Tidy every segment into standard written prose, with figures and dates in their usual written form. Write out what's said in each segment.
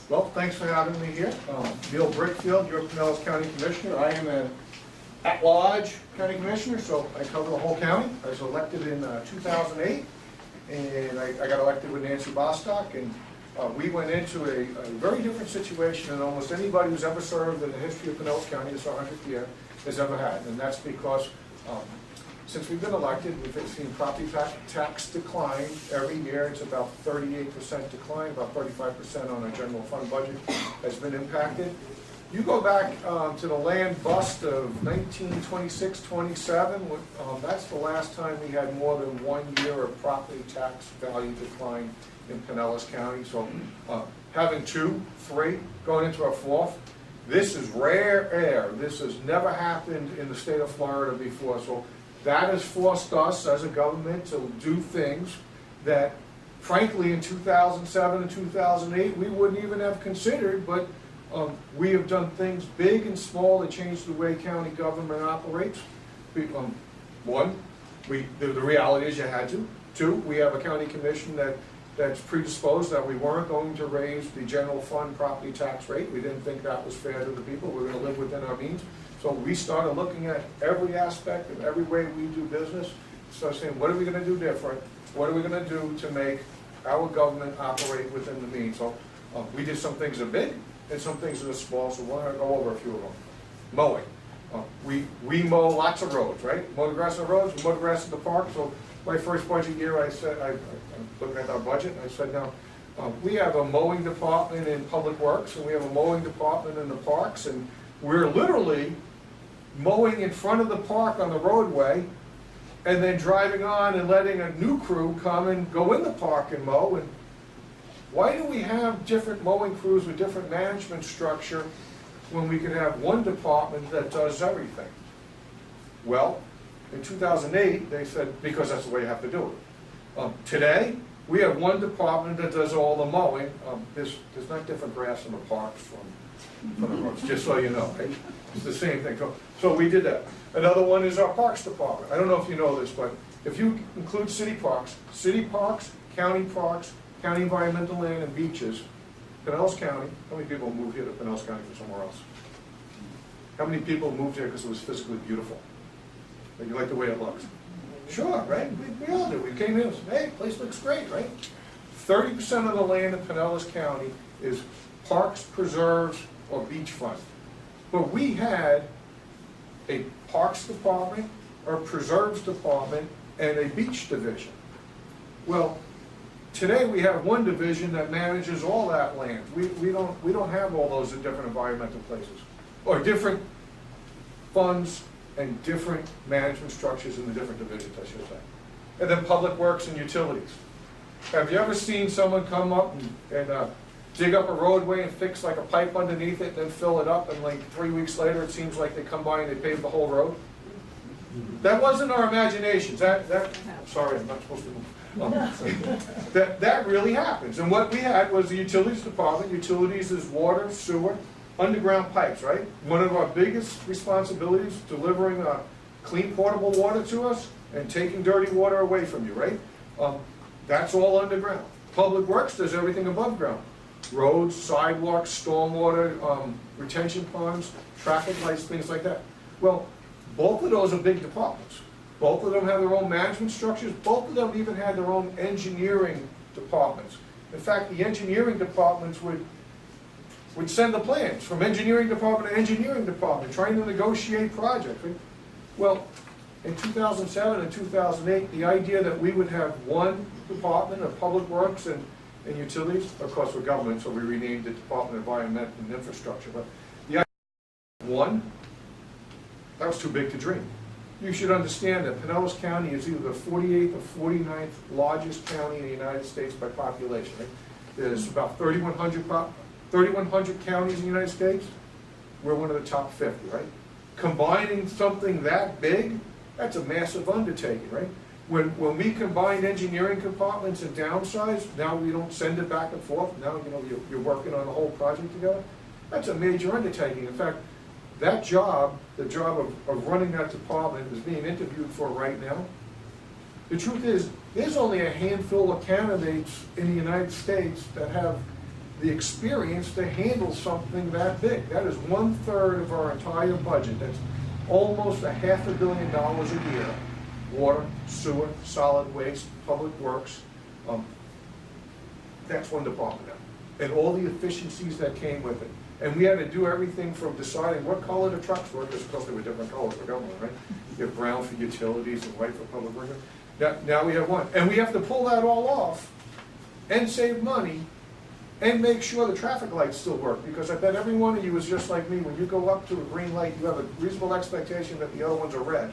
Well, thanks for having me here. Neil Brickfield, your Pinellas County Commissioner. I am an at-large county commissioner, so I cover the whole county. I was elected in 2008, and I got elected with Nancy Bostock, and we went into a very different situation than almost anybody who's ever served in the history of Pinellas County, this 100th year, has ever had. And that's because since we've been elected, we've seen property tax decline every year. It's about 38% decline, about 35% on our general fund budget has been impacted. You go back to the land bust of 1926-27, that's the last time we had more than 1 year of property tax value decline in Pinellas County. So having 2, 3, going into our 4th, this is rare air. This has never happened in the state of Florida before. So that has forced us as a government to do things that, frankly, in 2007 and 2008, we wouldn't even have considered, but we have done things big and small to change the way county government operates. One, the reality is you had to. 2, we have a county commission that's predisposed that we weren't going to raise the general fund property tax rate. We didn't think that was fair to the people. We're going to live within our means. So we started looking at every aspect of every way we do business. So saying, what are we going to do different? What are we going to do to make our government operate within the means? So we did some things that are big and some things that are small. So we're going to go over a few of them. Mowing. We mow lots of roads, right? Mow the grass on the roads, we mow the grass in the park. So my first budget year, I said, I'm looking at our budget, and I said, now, we have a mowing department in Public Works, and we have a mowing department in the parks, and we're literally mowing in front of the park on the roadway, and then driving on and letting a new crew come and go in the park and mow. And why do we have different mowing crews with different management structure when we could have one department that does everything? Well, in 2008, they said, because that's the way you have to do it. Today, we have one department that does all the mowing. There's not different grass in the parks from the roads, just so you know, right? It's the same thing. So we did that. Another one is our parks department. I don't know if you know this, but if you include city parks, county environmental land, and beaches, Pinellas County, how many people moved here to Pinellas County from somewhere else? How many people moved here because it was physically beautiful? You like the way it looks? Sure, right? We all do. We came in and said, hey, the place looks great, right? 30% of the land in Pinellas County is parks, preserves, or beachfront. But we had a parks department, a preserves department, and a beach division. Well, today we have one division that manages all that land. We don't have all those in different environmental places, or different funds and different management structures in the different divisions, I should say. And then Public Works and Utilities. Have you ever seen someone come up and dig up a roadway and fix like a pipe underneath it, then fill it up, and like 3 weeks later it seems like they come by and they pave the whole road? That wasn't our imaginations. Sorry, I'm not supposed to move. That really happens. And what we had was the Utilities Department. Utilities is water, sewer, underground pipes, right? One of our biggest responsibilities, delivering clean potable water to us and taking dirty water away from you, right? That's all underground. Public Works does everything above ground. Roads, sidewalks, stormwater, retention ponds, traffic lights, things like that. Well, both of those are big departments. Both of them have their own management structures. Both of them even had their own engineering departments. In fact, the engineering departments would send the plans from engineering department to engineering department, trying to negotiate projects. Well, in 2007 and 2008, the idea that we would have one department of Public Works and Utilities, of course we're government, so we renamed the Department of Environment and Infrastructure, but the idea of one, that was too big to dream. You should understand that Pinellas County is either the 48th or 49th largest county in the United States by population. Right? There's about 3,100 counties in the United States. We're one of the top 50, right? Combining something that big, that's a massive undertaking, right? When we combined engineering departments and downsize, now we don't send it back and forth. Now you're working on the whole project together. That's a major undertaking. In fact, that job, the job of running that department, is being interviewed for right now. The truth is, there's only a handful of candidates in the United States that have the experience to handle something that big. That is 1/3 of our entire budget. That's almost $500 million a year. Water, sewer, solid waste, public works. That's one department now. And all the efficiencies that came with it. And we had to do everything from deciding what color the trucks were, because of course they were different colors for government, right? You have brown for utilities and white for public works. Now we have one. And we have to pull that all off and save money and make sure the traffic lights still work. Because I bet every one of you is just like me. When you go up to a green light, you have a reasonable expectation that the other ones are red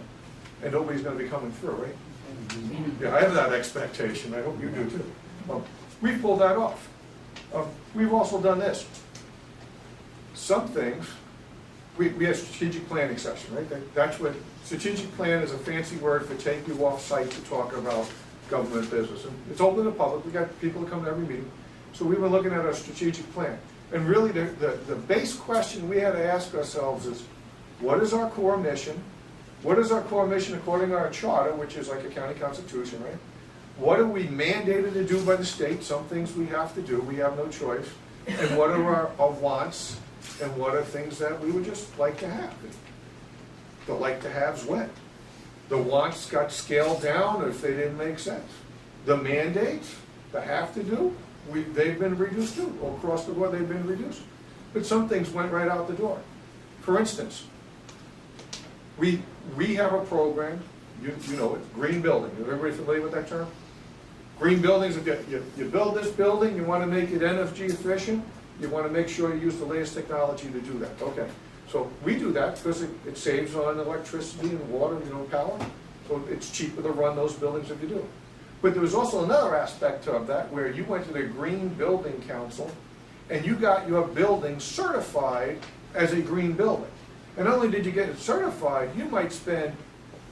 and nobody's going to be coming through, right? Yeah, I have that expectation. I hope you do too. We've pulled that off. We've also done this. Some things, we have strategic planning session, right? That's what, strategic plan is a fancy word for take you off site to talk about government business. And it's open to the public. We got people that come to every meeting. So we were looking at our strategic plan. And really the base question we had to ask ourselves is, what is our core mission? What is our core mission according to our charter, which is like a county constitution, right? What are we mandated to do by the state? Some things we have to do, we have no choice. And what are our wants, and what are things that we would just like to have? The like to haves went. The wants got scaled down if they didn't make sense. The mandates, the have to do, they've been reduced too. All across the board they've been reduced. But some things went right out the door. For instance, we have a program, you know it, green building. Is everybody familiar with that term? Green buildings, you build this building, you want to make it energy efficient, you want to make sure you use the latest technology to do that. Okay, so we do that because it saves on electricity and water, power. So it's cheaper to run those buildings if you do it. But there was also another aspect of that where you went to the Green Building Council and you got your building certified as a green building. And not only did you get it certified, you might spend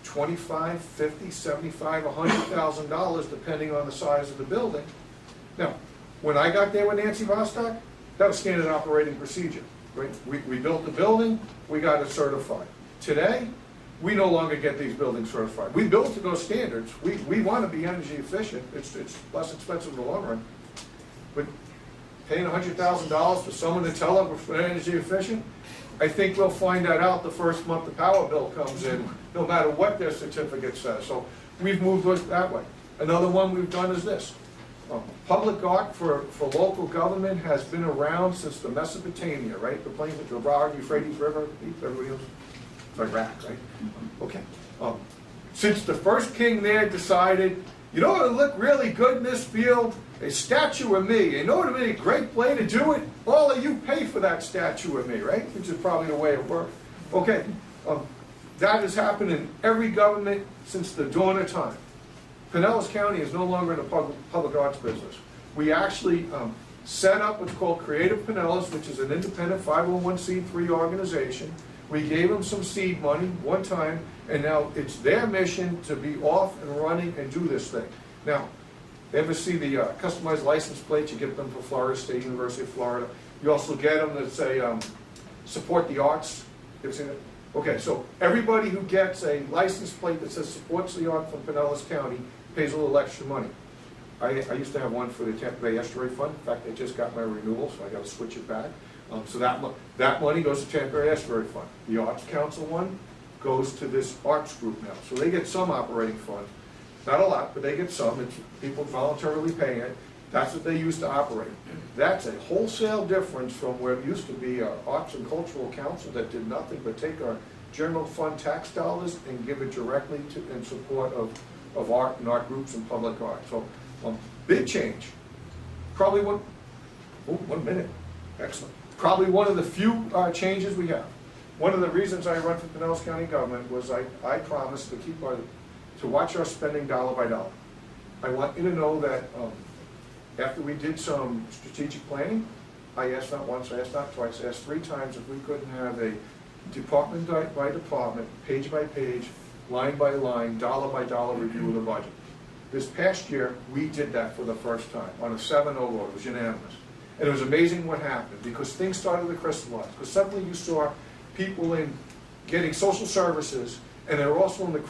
$25,000, $50,000, $75,000, $100,000 depending on the size of the building. Now, when I got there with Nancy Vostok, that was standard operating procedure. Right? We built the building, we got it certified. Today, we no longer get these buildings certified. We built to those standards. We want to be energy efficient. It's less expensive in the long run. But paying $100,000 for someone to tell us we're energy efficient, I think we'll find that out the first month the power bill comes in, no matter what their certificate says. So we've moved that way. Another one we've done is this. Public art for local government has been around since the Mesopotamia, right? The plains of Gibraltar, Euphrates River, everybody else. It's Iraq, right? Okay. Since the first king there decided, you know what would look really good in this field? A statue of me. You know what would be a great way to do it? All of you pay for that statue of me, right? Which is probably the way it works. Okay. That has happened in every government since the dawn of time. Pinellas County is no longer in the public arts business. We actually set up what's called Creative Pinellas, which is an independent 501c3 organization. We gave them some seed money one time, and now it's their mission to be off and running and do this thing. Now, ever see the customized license plates? You get them for Florida State University of Florida. You also get them that say support the arts. You ever seen it? Okay, so everybody who gets a license plate that says supports the art from Pinellas County pays a little extra money. I used to have one for the Tampa Bay Estuary Fund. In fact, I just got my renewal, so I got to switch it back. So that money goes to Tampa Bay Estuary Fund. The Arts Council one goes to this arts group now. So they get some operating fund. Not a lot, but they get some. It's people voluntarily paying it. That's what they use to operate. That's a wholesale difference from where it used to be an Arts and Cultural Council that did nothing but take our general fund tax dollars and give it directly in support of art and art groups and public art. So big change. Probably one minute. Excellent. Probably one of the few changes we have. One of the reasons I run for Pinellas County government was I promised to watch our spending dollar by dollar. I want you to know that after we did some strategic planning, I asked not once, I asked not twice, I asked 3 times if we couldn't have a department by department, page by page, line by line, dollar by dollar review of the budget. This past year, we did that for the first time on a 7-0 vote. It was unanimous. And it was amazing what happened because things started to crystallize. Because suddenly you saw people in getting social services, and they were also in the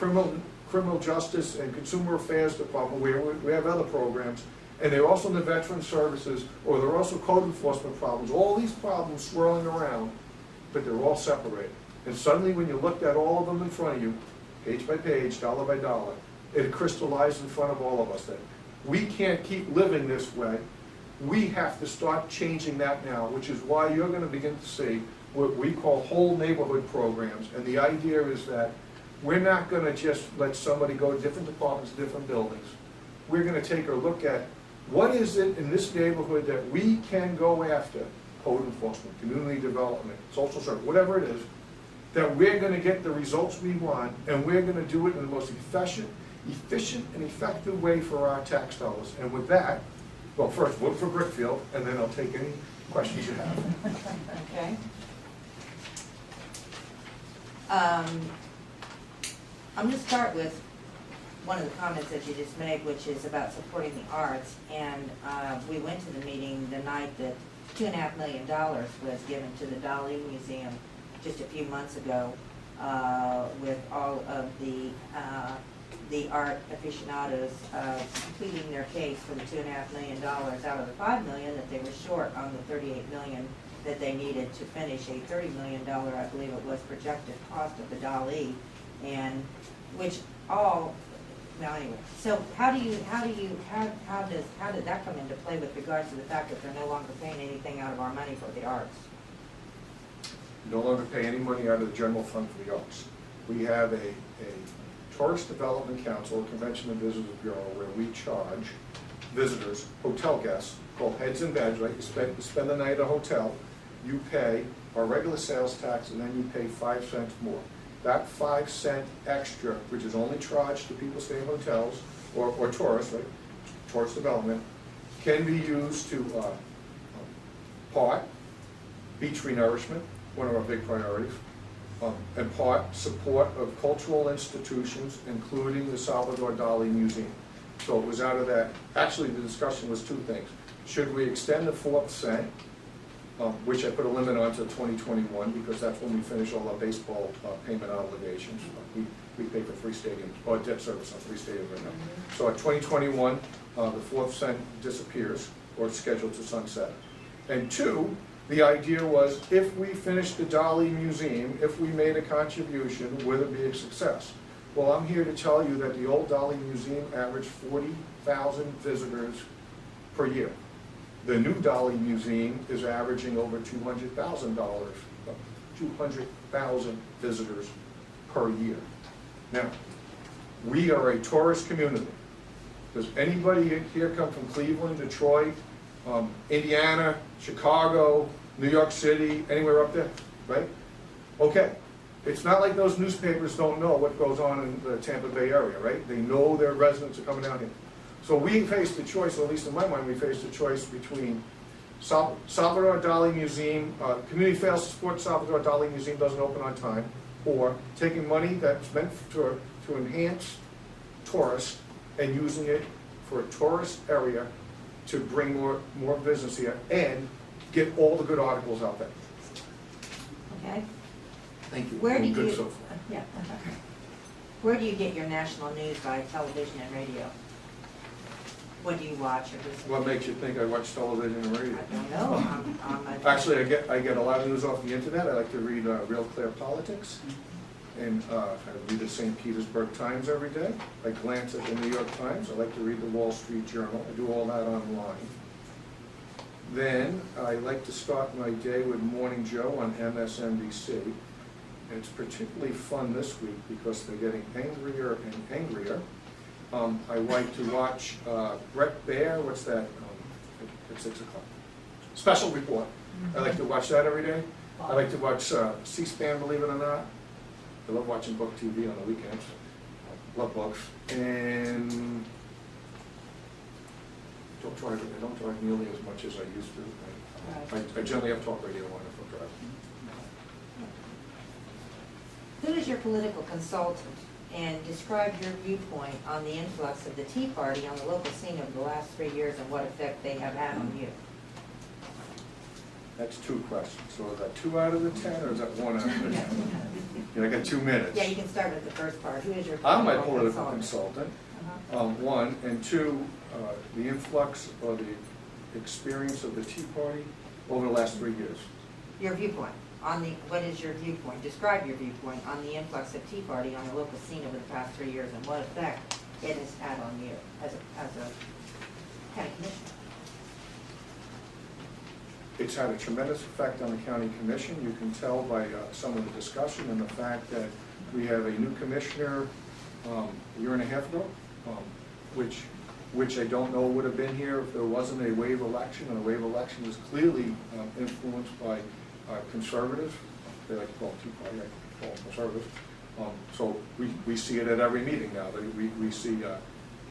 criminal justice and consumer affairs department, where we have other programs, and they're also in the veteran services, or they're also code enforcement problems, all these problems swirling around, but they're all separated. And suddenly when you looked at all of them in front of you, page by page, dollar by dollar, it crystallized in front of all of us that we can't keep living this way. We have to start changing that now, which is why you're going to begin to see what we call whole neighborhood programs. And the idea is that we're not going to just let somebody go to different departments, different buildings. We're going to take a look at what is it in this neighborhood that we can go after, code enforcement, community development, social service, whatever it is, that we're going to get the results we want, and we're going to do it in the most efficient and effective way for our tax dollars. And with that, well, first, vote for Brickfield, and then I'll take any questions you have. Okay. I'm going to start with one of the comments that you just made, which is about supporting the arts. And we went to the meeting the night that $2.5 million was given to the Dali Museum just a few months ago, with all of the art aficionados completing their case for the $2.5 million out of the $5 million that they were short on the $38 million that they needed to finish a $30 million, I believe it was, projected cost of the Dali, and which all, well, anyway. So how did that come into play with regards to the fact that they're no longer paying anything out of our money for the arts? No longer pay any money out of the general fund for the arts. We have a Tourist Development Council, a Convention and Visitors Bureau, where we charge visitors, hotel guests, called heads and beds, right? You spend the night at a hotel, you pay our regular sales tax, and then you pay 5 cents more. That 5 cent extra, which is only charged to people staying in hotels or tourists, right? Tourist development, can be used to part beach renourishment, one of our big priorities, and part support of cultural institutions, including the Salvador Dali Museum. So it was out of that. Actually, the discussion was two things. Should we extend the 4%, which I put a limit on to 2021, because that's when we finish all our baseball payment obligations. We pay for 3 stadiums, or debt service on 3 stadiums right now. So at 2021, the 4% disappears, or it's scheduled to sunset. And 2, the idea was, if we finished the Dali Museum, if we made a contribution, would it be a success? Well, I'm here to tell you that the old Dali Museum averaged 40,000 visitors per year. The new Dali Museum is averaging over $200,000 visitors per year. Now, we are a tourist community. Does anybody here come from Cleveland, Detroit, Indiana, Chicago, New York City, anywhere up there, right? Okay, it's not like those newspapers don't know what goes on in the Tampa Bay area, right? They know their residents are coming down here. So we faced a choice, or at least in my mind, we faced a choice between Salvador Dali Museum, community fails to support Salvador Dali Museum, doesn't open on time, or taking money that's meant to enhance tourists and using it for a tourist area to bring more business here and get all the good articles out there. Okay. Thank you. Where did you? So far. Yeah. Where do you get your national news by television and radio? What do you watch or listen to? What makes you think I watch television and radio? I don't know. Actually, I get a lot of news off the internet. I like to read Real Clear Politics, and I read the St. Petersburg Times every day. I glance at the New York Times. I like to read the Wall Street Journal. I do all that online. Then I like to start my day with Morning Joe on MSNBC. And it's particularly fun this week because they're getting angrier and angrier. I like to watch Brett Baer, what's that, at 6 o'clock. Special Report. I like to watch that every day. I like to watch C-SPAN, believe it or not. I love watching book TV on the weekends. Love books. And I don't drive nearly as much as I used to. I generally have talk radio on if I'm driving. Who is your political consultant, and describe your viewpoint on the influx of the Tea Party on the local scene over the last 3 years and what effect they have had on you? That's 2 questions. So is that 2 out of the 10, or is that 1 out of the 10? I got 2 minutes. Yeah, you can start with the first part. Who is your I'm my political political consultant. 1, and 2, the influx or the experience of the Tea Party over the last 3 years. Your viewpoint on the, what is your viewpoint? Describe your viewpoint on the influx of Tea Party on the local scene over the past 3 years and what effect it has had on you as a county commissioner. It's had a tremendous effect on the county commission. You can tell by some of the discussion and the fact that we have a new commissioner a year and a half ago, which I don't know would have been here if there wasn't a wave election, and a wave election was clearly influenced by conservatives. They like to call them Tea Party, I call them conservatives. So we see it at every meeting now. We see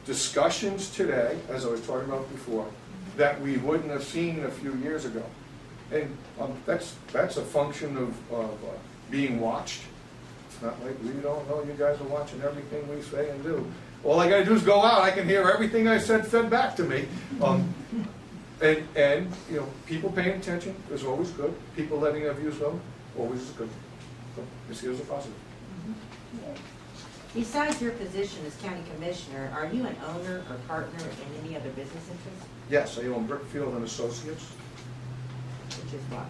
discussions today, as I was talking about before, that we wouldn't have seen a few years ago. And that's a function of being watched. It's not like we don't know you guys are watching everything we say and do. All I gotta do is go out, I can hear everything I said fed back to me. And you know, people paying attention is always good. People letting their views go, always is good. So this is a positive. Besides your position as county commissioner, are you an owner or partner in any other business interests? Yes, I own Brickfield and Associates. Which is what?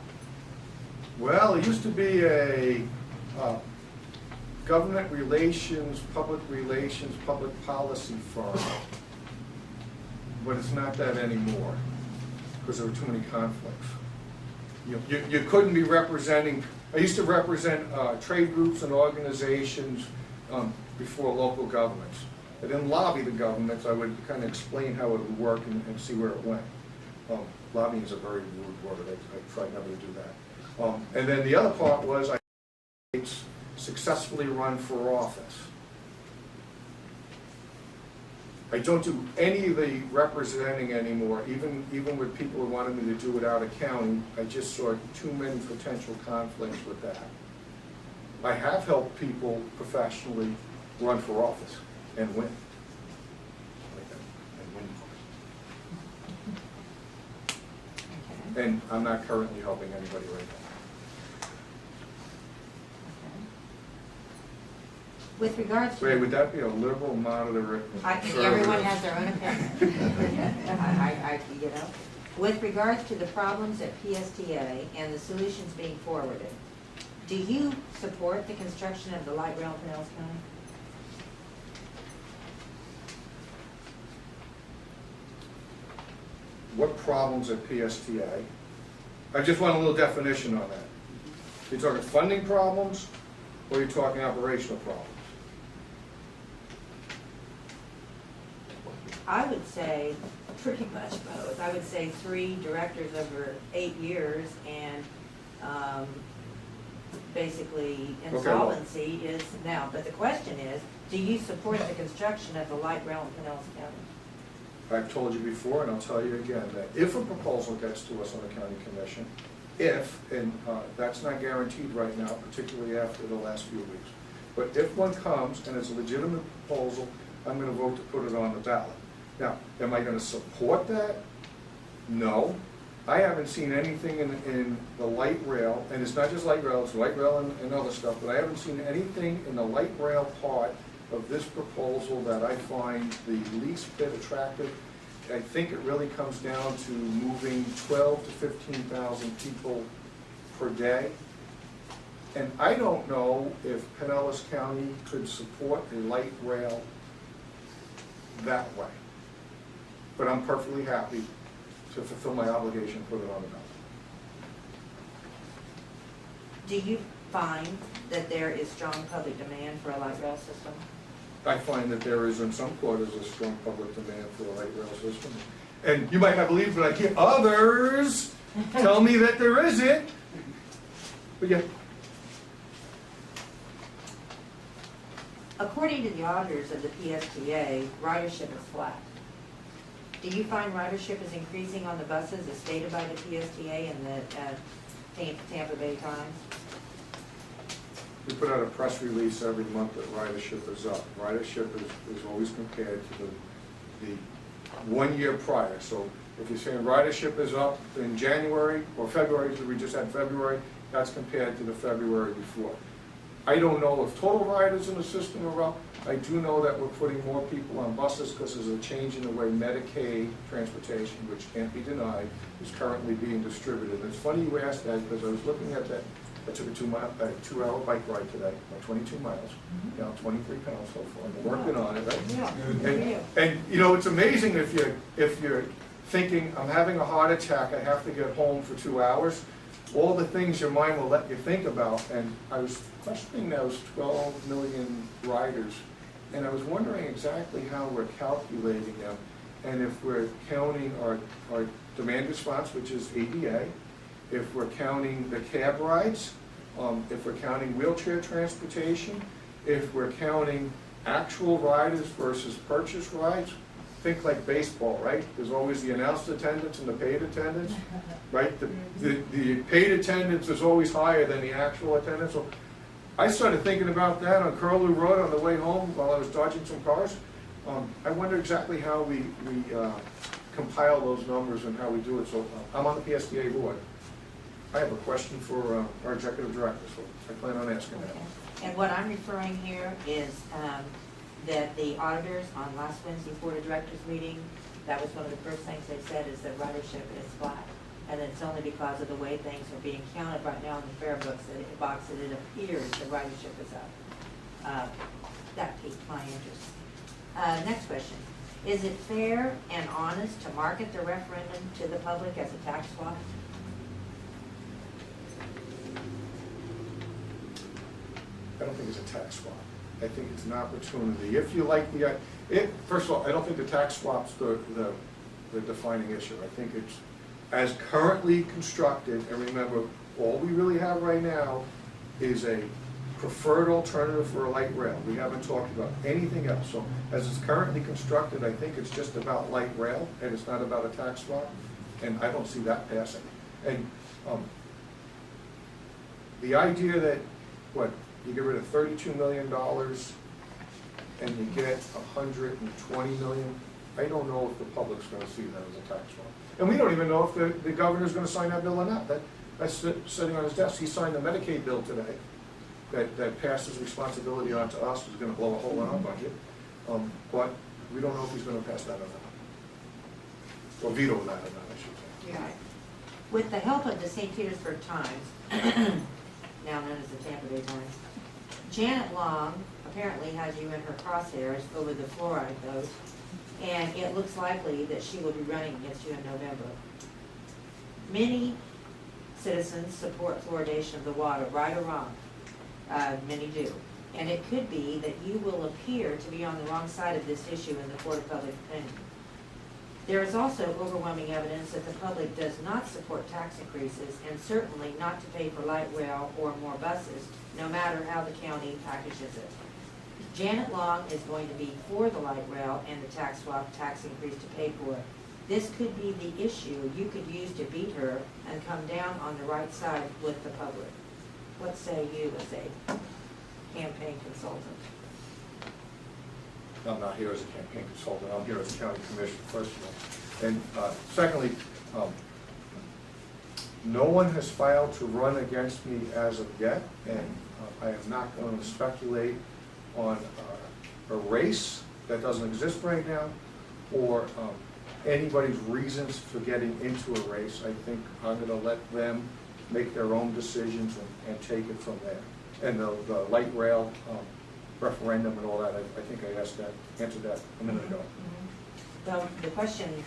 Well, it used to be a government relations, public policy firm, but it's not that anymore because there were too many conflicts. You couldn't be representing. I used to represent trade groups and organizations before local governments. I didn't lobby the governments. I would kind of explain how it would work and see where it went. Lobbying is a very rude word. I try never to do that. And then the other part was I successfully run for office. I don't do any of the representing anymore, even with people who wanted me to do it out of county. I just saw too many potential conflicts with that. I have helped people professionally run for office and win. And I'm not currently helping anybody right now. With regards to... Wait, would that be a liberal, moderate? Everyone has their own opinion. You know. With regards to the problems at PSTA and the solutions being forwarded, do you support the construction of the light rail in Pinellas County? What problems at PSTA? I just want a little definition on that. You're talking funding problems, or you're talking operational problems? I would say pretty much both. I would say 3 directors over 8 years, and basically insolvency is now. But the question is, do you support the construction of the light rail in Pinellas County? I've told you before, and I'll tell you again, that if a proposal gets to us on the county commission, and that's not guaranteed right now, particularly after the last few weeks, but if one comes and it's a legitimate proposal, I'm going to vote to put it on the ballot. Now, am I going to support that? No. I haven't seen anything in the light rail, and it's not just light rail, it's light rail and other stuff, but I haven't seen anything in the light rail part of this proposal that I find the least bit attractive. I think it really comes down to moving 12 to 15,000 people per day. And I don't know if Pinellas County could support a light rail that way. But I'm perfectly happy to fulfill my obligation and put it on the ballot. Do you find that there is strong public demand for a light rail system? I find that there is, in some quarters, a strong public demand for a light rail system. And you might not believe it, but I hear others tell me that there isn't. But yeah. According to the auditors of the PSTA, ridership is flat. Do you find ridership is increasing on the buses as stated by the PSTA and the Tampa Bay Times? We put out a press release every month that ridership is up. Ridership is always compared to the 1 year prior. So if you're saying ridership is up in January or February, because we just had February, that's compared to the February before. I don't know if total riders in the system are up. I do know that we're putting more people on buses because there's a change in the way Medicaid transportation, which can't be denied, is currently being distributed. And it's funny you asked that because I was looking at that. I took a 2-hour bike ride today, about 22 miles, down 23 pounds so far. I'm working on it, right? Yeah. And you know, it's amazing if you're thinking, I'm having a heart attack, I have to get home for 2 hours. All the things your mind will let you think about. And I was questioning those 12 million riders, and I was wondering exactly how we're calculating them, and if we're counting our demand response, which is ADA, if we're counting the cab rides, if we're counting wheelchair transportation, if we're counting actual riders versus purchase rides. Think like baseball, right? There's always the announced attendance and the paid attendance, right? The paid attendance is always higher than the actual attendance. So I started thinking about that on Curlew Road on the way home while I was dodging some cars. I wonder exactly how we compile those numbers and how we do it. So I'm on the PSTA board. I have a question for our executive director, so I plan on asking that. And what I'm referring here is that the auditors on last Wednesday's Board of Directors meeting, that was one of the first things they said is that ridership is flat. And it's only because of the way things are being counted right now in the fare books that it appears that ridership is up. That piqued my interest. Next question. Is it fair and honest to market the referendum to the public as a tax swap? I don't think it's a tax swap. I think it's an opportunity. If you like first of all, I don't think the tax swap's the defining issue. I think it's as currently constructed, and remember, all we really have right now is a preferred alternative for a light rail. We haven't talked about anything else. So as it's currently constructed, I think it's just about light rail, and it's not about a tax swap, and I don't see that passing. And the idea that, you get rid of $32 million and you get $120 million, I don't know if the public's going to see that as a tax swap. And we don't even know if the governor's going to sign that bill or not. That's sitting on his desk. He signed the Medicaid bill today that passes responsibility on to us, is going to blow a hole in our budget. But we don't know if he's going to pass that or not. Or veto that or not, I should say. Yeah. With the help of the St. Petersburg Times, now known as the Tampa Bay Times, Janet Long apparently has you in her crosshairs over the fluoride vote, and it looks likely that she will be running against you in November. Many citizens support fluoridation of the water, right or wrong. Many do. And it could be that you will appear to be on the wrong side of this issue in the court of public opinion. There is also overwhelming evidence that the public does not support tax increases, and certainly not to pay for light rail or more buses, no matter how the county packages it. Janet Long is going to be for the light rail and the tax swap tax increase to pay for it. This could be the issue you could use to beat her and come down on the right side with the public. What say you as a campaign consultant? I'm not here as a campaign consultant, I'm here as a county commissioner, first of all. And secondly, no one has filed to run against me as of yet, and I am not going to speculate on a race that doesn't exist right now, or anybody's reasons for getting into a race. I think I'm going to let them make their own decisions and take it from there. And the light rail referendum and all that, I think I answered that a minute ago. So the question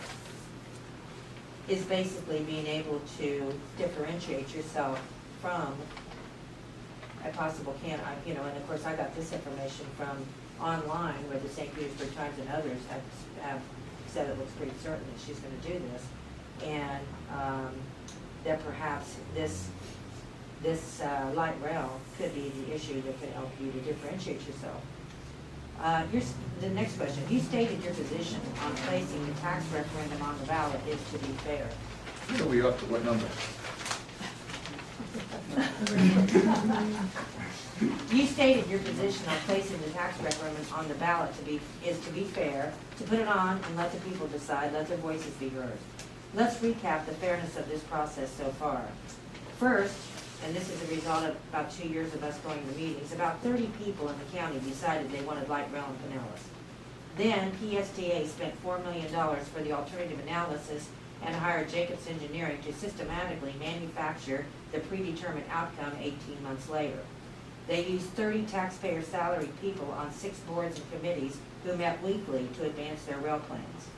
is basically being able to differentiate yourself from a possible candidate, and of course I got this information from online where the St. Petersburg Times and others have said it looks pretty certain that she's going to do this, and that perhaps this light rail could be the issue that could help you to differentiate yourself. Here's the next question. You stated your position on placing the tax referendum on the ballot is to be fair. What are we up to? What number? You stated your position on placing the tax referendum on the ballot is to be fair, to put it on and let the people decide, let their voices be heard. Let's recap the fairness of this process so far. First, and this is a result of about 2 years of us going to meetings, about 30 people in the county decided they wanted light rail in Pinellas. Then PSTA spent $4 million for the alternative analysis and hired Jacobs Engineering to systematically manufacture the predetermined outcome 18 months later. They used 30 taxpayer salaried people on 6 boards and committees who met weekly to advance their rail plans.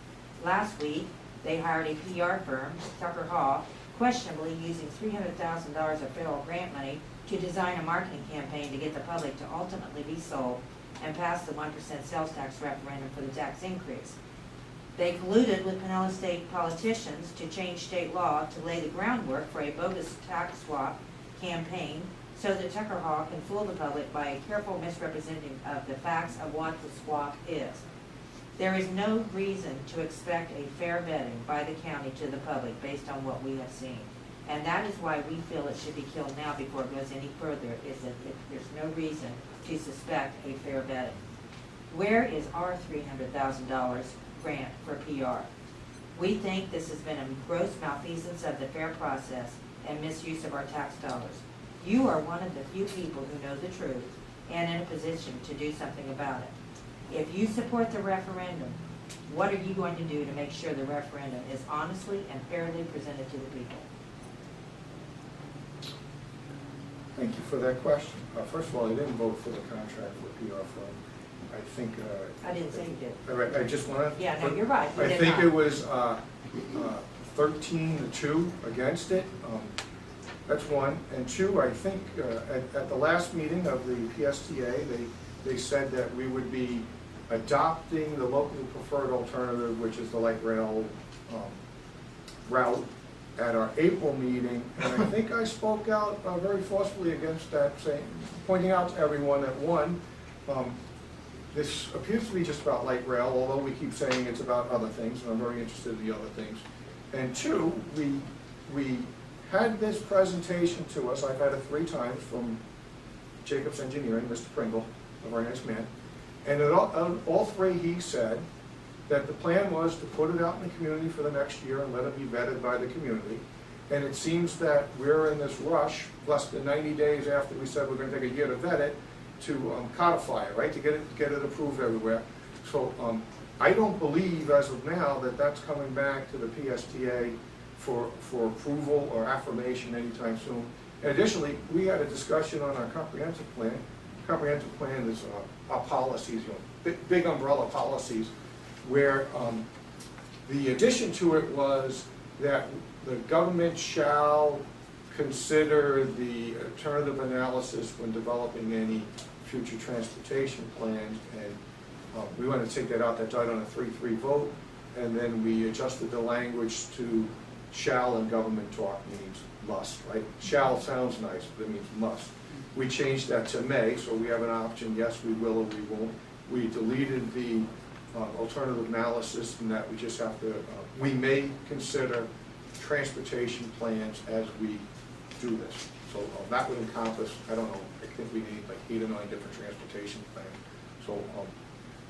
Last week, they hired a PR firm, Tucker Hall, questionably using $300,000 of federal grant money to design a marketing campaign to get the public to ultimately be sold and pass the 1% sales tax referendum for the tax increase. They colluded with Pinellas state politicians to change state law to lay the groundwork for a bogus tax swap campaign so that Tucker Hall can fool the public by a careful misrepresenting of the facts of what the swap is. There is no reason to expect a fair vetting by the county to the public based on what we have seen. And that is why we feel it should be killed now before it goes any further, is that there's no reason to suspect a fair vetting. Where is our $300,000 grant for PR? We think this has been a gross malfeasance of the fair process and misuse of our tax dollars. You are one of the few people who know the truth and in a position to do something about it. If you support the referendum, what are you going to do to make sure the referendum is honestly and fairly presented to the people? Thank you for that question. First of all, I didn't vote for the contract for PR firm. I think... I didn't say you did. All right, I just want to... Yeah, no, you're right. I think it was 13-2 against it. That's one. And two, I think at the last meeting of the PSTA, they said that we would be adopting the locally preferred alternative, which is the light rail route, at our April meeting. And I think I spoke out very forcefully against that, pointing out to everyone that one, this appears to be just about light rail, although we keep saying it's about other things, and I'm very interested in the other things. And two, we had this presentation to us, I've had it 3 times, from Jacobs Engineering, Mr. Pringle, a very nice man. And at all 3 he said that the plan was to put it out in the community for the next year and let it be vetted by the community. And it seems that we're in this rush, less than 90 days after we said we're going to take a year to vet it, to codify it, right, to get it approved everywhere. So I don't believe as of now that that's coming back to the PSTA for approval or affirmation anytime soon. And additionally, we had a discussion on our comprehensive plan. Comprehensive plan is our policies, big umbrella policies, where the addition to it was that the government shall consider the alternative analysis when developing any future transportation plans, and we want to take that out. That died on a 3-3 vote, and then we adjusted the language to shall in government talk means must, right? Shall sounds nice, but it means must. We changed that to may, so we have an option, yes, we will or we won't. We deleted the alternative analysis, and that we just have to, we may consider transportation plans as we do this. So that would encompass, I don't know, I think we need like 8 or 9 different transportation plans. So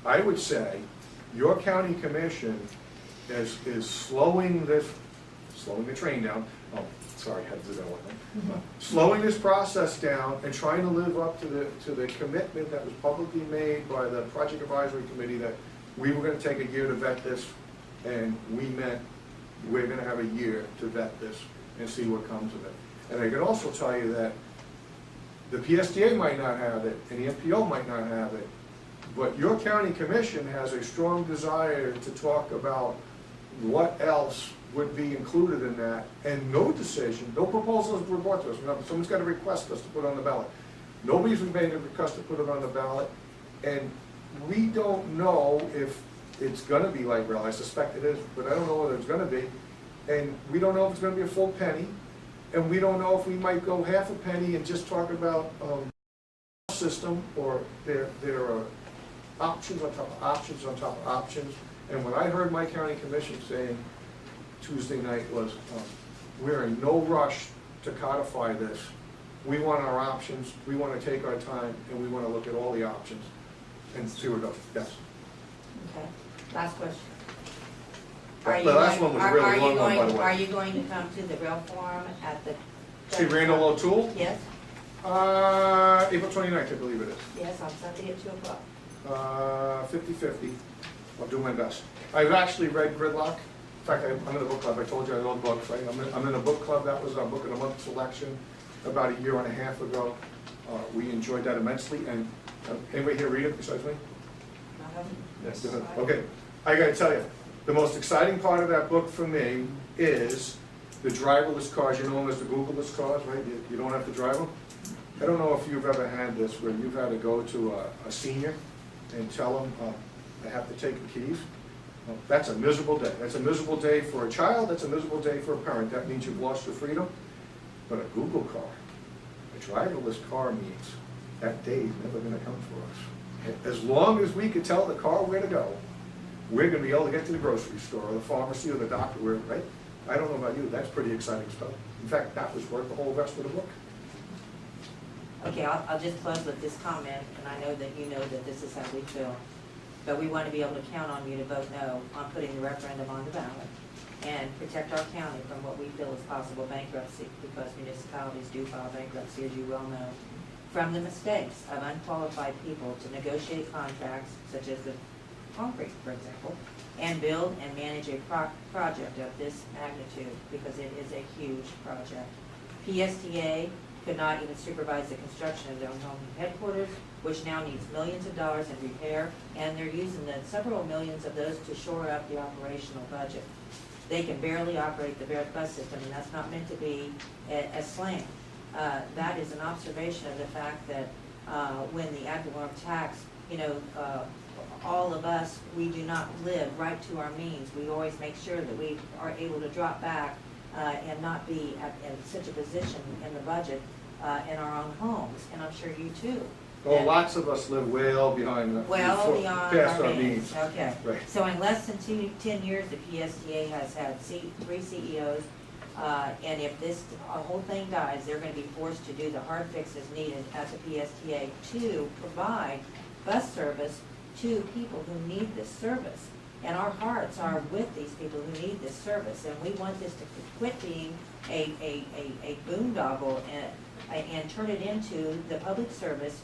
I would say your county commission is slowing the train down. Oh, sorry, I had to do that one. Slowing this process down and trying to live up to the commitment that was publicly made by the Project Advisory Committee that we were going to take a year to vet this, and we meant we're going to have a year to vet this and see what comes of it. And I can also tell you that the PSTA might not have it, and the MPO might not have it, but your county commission has a strong desire to talk about what else would be included in that, and no decision, no proposals were brought to us. Someone's got to request us to put it on the ballot. Nobody's made a request to put it on the ballot, and we don't know if it's going to be light rail. I suspect it is, but I don't know whether it's going to be. And we don't know if it's going to be a full penny, and we don't know if we might go half a penny and just talk about system, or there are options on top of options on top of options. And what I heard my county commission saying Tuesday night was, we're in no rush to codify this. We want our options, we want to take our time, and we want to look at all the options and see where it goes. Yes. Okay, last question. The last one was a really long one, by the way. Are you going to come to the rail forum at the? See Randall O'Toole? Yes, April 29th, I believe it is. yes, on Sunday at 2 o'clock. 50/50. I'll do my best. I've actually read Gridlock. In fact, I'm in a book club. I told you I love books, right? I'm in a book club. That was our Book of the Month selection about a year and a half ago. We enjoyed that immensely. And anybody here read it besides me? Yes. Okay. I got to tell you, the most exciting part of that book for me is the driverless cars. You know them as the Googleless cars, right? You don't have to drive them. I don't know if you've ever had this where you've had to go to a senior and tell them they have to take the keys. Well, that's a miserable day. That's a miserable day for a child. That's a miserable day for a parent. That means you've lost your freedom. But a Google car, a driverless car means that day is never going to come for us. As long as we could tell the car where to go, we're going to be able to get to the grocery store or the pharmacy or the doctor, right? I don't know about you. That's pretty exciting stuff. In fact, that was worth the whole rest of the book. Okay, I'll just close with this comment, and I know that you know that this is how we feel. But we want to be able to count on you to vote no on putting the referendum on the ballot and protect our county from what we feel is possible bankruptcy, because municipalities do file bankruptcy, as you well know, from the mistakes of unqualified people to negotiate contracts, such as the concrete, for example, and build and manage a project of this magnitude, because it is a huge project. PSTA could not even supervise the construction of their own home headquarters, which now needs millions of dollars in repair, and they're using the several millions of those to shore up the operational budget. They can barely operate the bus system, and that's not meant to be a slam. That is an observation of the fact that when the ad valorem tax, all of us, we do not live right to our means. We always make sure that we are able to drop back and not be in such a position in the budget in our own homes, and I'm sure you too. Well, lots of us live well behind past our means. Okay. Right. So in less than 10 years, the PSTA has had 3 CEOs, and if this whole thing dies, they're going to be forced to do the hard fixes needed at the PSTA to provide bus service to people who need this service. And our hearts are with these people who need this service, and we want this to quit being a boondoggle and turn it into the public service,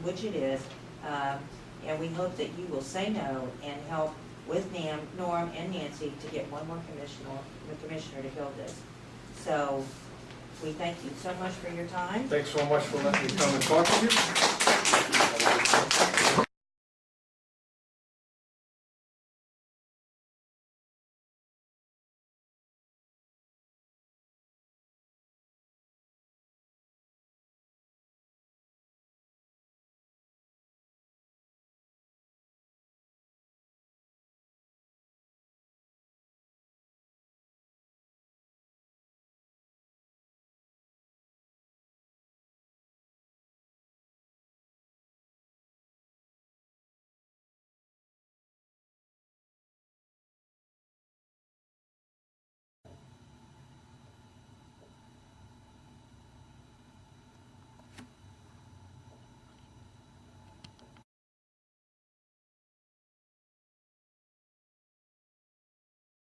which it is. And we hope that you will say no and help with Norm and Nancy to get one more commissioner to fill this. So we thank you so much for your time. Thanks so much for letting me come and talk to you.